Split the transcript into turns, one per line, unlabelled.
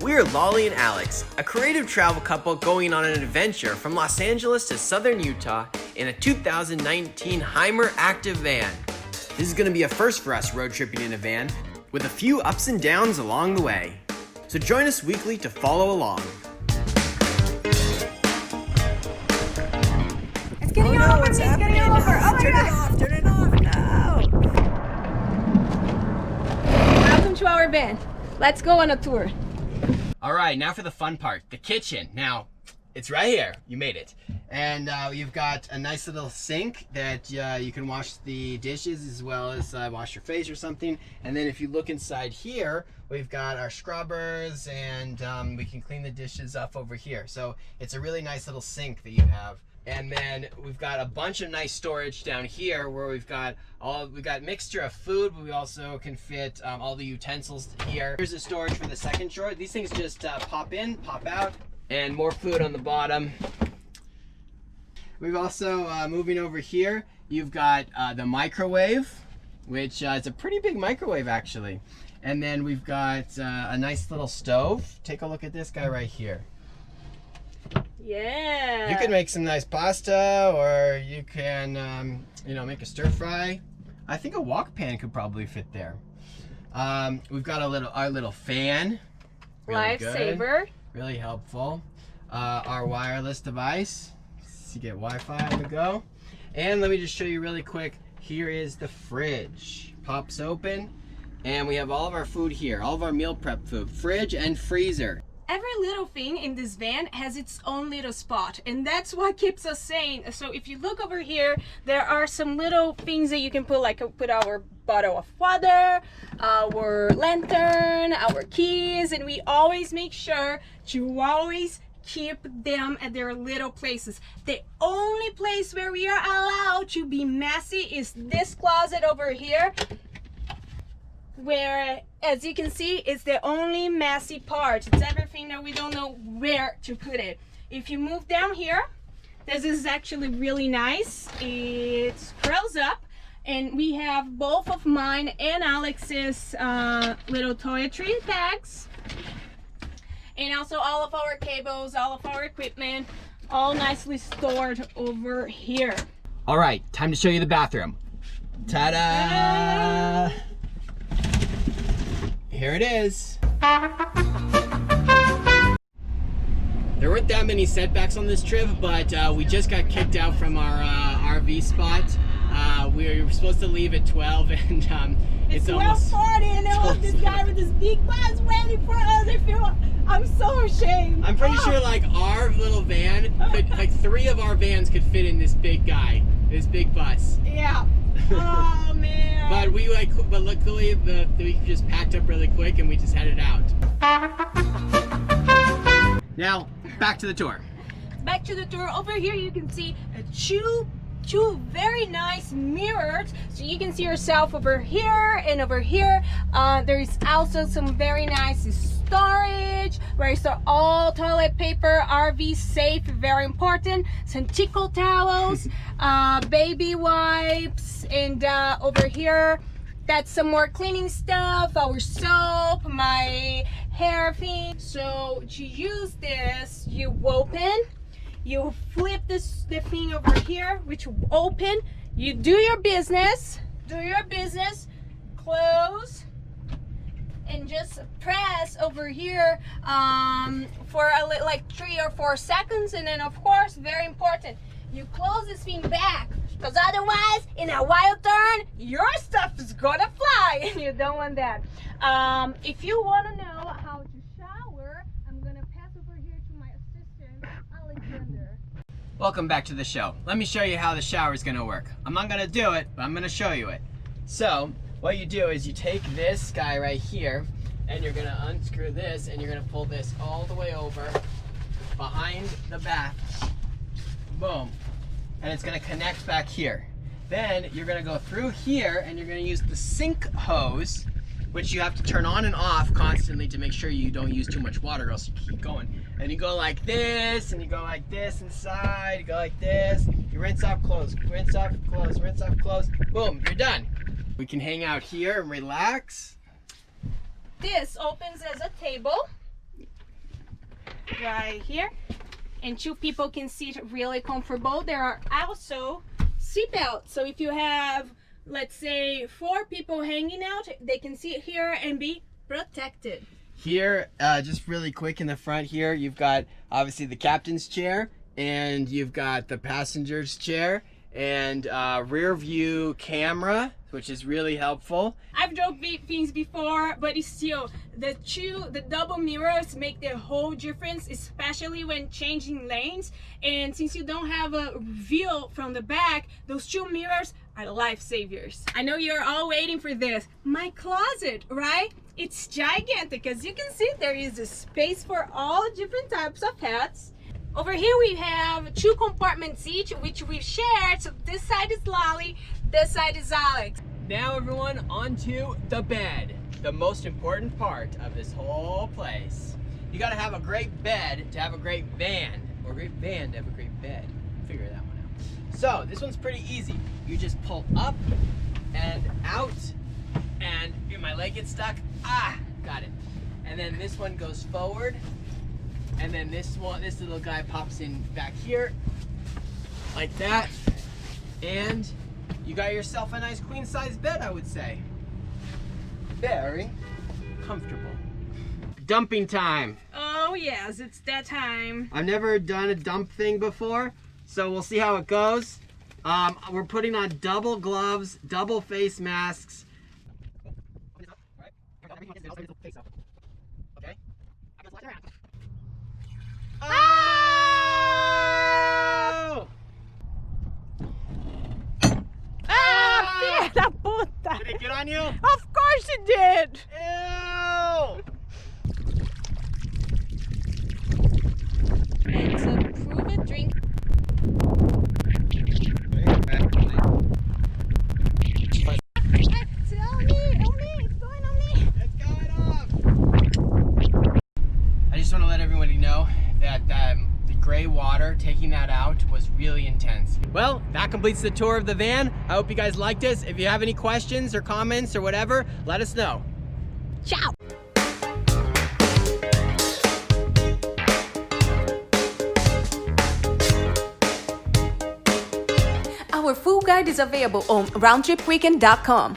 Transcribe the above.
We're Lallie and Alex, a creative travel couple going on an adventure from Los Angeles to southern Utah in a 2019 Hymer Aktiv van. This is going to be a first for us road tripping in a van, with a few ups and downs along the way. So join us weekly to follow along.
It's getting over, it's getting over. Oh my God.
Turn it off, no!
Welcome to our van. Let's go on a tour.
All right, now for the fun part, the kitchen. Now, it's right here. You made it. And you've got a nice little sink that you can wash the dishes as well as wash your face or something. And then if you look inside here, we've got our scrubbers and we can clean the dishes off over here. So it's a really nice little sink that you have. And then we've got a bunch of nice storage down here where we've got mixture of food, but we also can fit all the utensils here. Here's the storage for the second drawer. These things just pop in, pop out, and more food on the bottom. We've also, moving over here, you've got the microwave, which is a pretty big microwave actually. And then we've got a nice little stove. Take a look at this guy right here.
Yeah.
You can make some nice pasta, or you can, make a stir fry. I think a wok pan could probably fit there. We've got our little fan. Really
Lifesaver.
Really helpful. Our wireless device to get Wi-Fi on the go. And let me just show you really quick. Here is the fridge. Pops open, and we have all of our food here. All of our meal prep food. Fridge and freezer.
Every little thing in this van has its own little spot, and that's what keeps us sane. So if you look over here, there are some little things that you can put, like put our bottle of water, our lantern, our keys, and we always make sure to always keep them at their little places. The only place where we are allowed to be messy is this closet over here, where, as you can see, it's the only messy part. It's everything that we don't know where to put it. If you move down here, this is actually really nice. It curls up, and we have both of mine and Alex's little toiletry bags, and also all of our cables, all of our equipment, all nicely stored over here.
All right, time to show you the bathroom. Ta-da! Here it is. There weren't that many setbacks on this trip, but we just got kicked out from our RV spot. We were supposed to leave at 12, and it's almost
12:40, and there was this guy with this big bus waiting for us. I'm so ashamed.
I'm pretty sure like our little van could, like 3 of our vans could fit in this big guy, this big bus.
Yeah. Oh man.
But luckily we just packed up really quick and we just headed out. Now back to the tour.
Back to the tour. Over here you can see two very nice mirrors, so you can see yourself over here and over here. There is also some very nice storage where you store all toilet paper, RV safe, very important, some tickle towels, baby wipes, and over here that's some more cleaning stuff, our soap, my hair thing. So to use this, you open, you flip the thing over here, which will open, you do your business, close, and just press over here for like 3 or 4 seconds, and then of course, very important, you close this thing back, because otherwise in a wild turn your stuff is gonna fly and you don't want that. If you want to know how to shower, I'm gonna pass over here to my assistant Alexander.
Welcome back to the show. Let me show you how the shower is going to work. I'm not going to do it, but I'm going to show you it. So what you do is you take this guy right here, and you're going to unscrew this, and you're going to pull this all the way over behind the bath. Boom. And it's going to connect back here. Then you're going to go through here, and you're going to use the sink hose, which you have to turn on and off constantly to make sure you don't use too much water, or else you keep going. And you go like this, and you go like this inside, you go like this, you rinse off, close, rinse off, close, rinse off, close, boom, you're done. We can hang out here and relax.
This opens as a table. right here, and 2 people can sit really comfortable. There are also seatbelts, so if you have, let's say, 4 people hanging out, they can sit here and be protected.
Here, just really quick in the front here, you've got obviously the captain's chair, and you've got the passenger's chair, and rear view camera, which is really helpful.
I've drove things before, but it's still, the double mirrors make the whole difference, especially when changing lanes. And since you don't have a view from the back, those 2 mirrors are lifesavers. I know you're all waiting for this. My closet, right? It's gigantic. As you can see, there is a space for all different types of hats. Over here we have 2 compartments each, which we've shared. So this side is Lallie, this side is Alex.
Now everyone, onto the bed. The most important part of this whole place. You gotta have a great bed to have a great van, or a great van to have a great bed. Figure that one out. So this one's pretty easy. You just pull up and out, and my leg gets stuck. Ah, got it. And then this one goes forward, and then this little guy pops in back here, like that, and you got yourself a nice queen size bed, I would say. Very comfortable. Dumping time.
Oh yes, it's that time.
I've never done a dump thing before, so we'll see how it goes. We're putting on double gloves, double face masks. Okay. Oh!
Ah, filha da puta!
Did it get on you?
Of course it did!
Ew!
It's a prove it drink.
I just want to let everybody know that the gray water, taking that out, was really intense. Well, that completes the tour of the van. I hope you guys liked this. If you have any questions or comments or whatever, let us know.
Ciao!
Our full guide is available on roundtripweekend.com.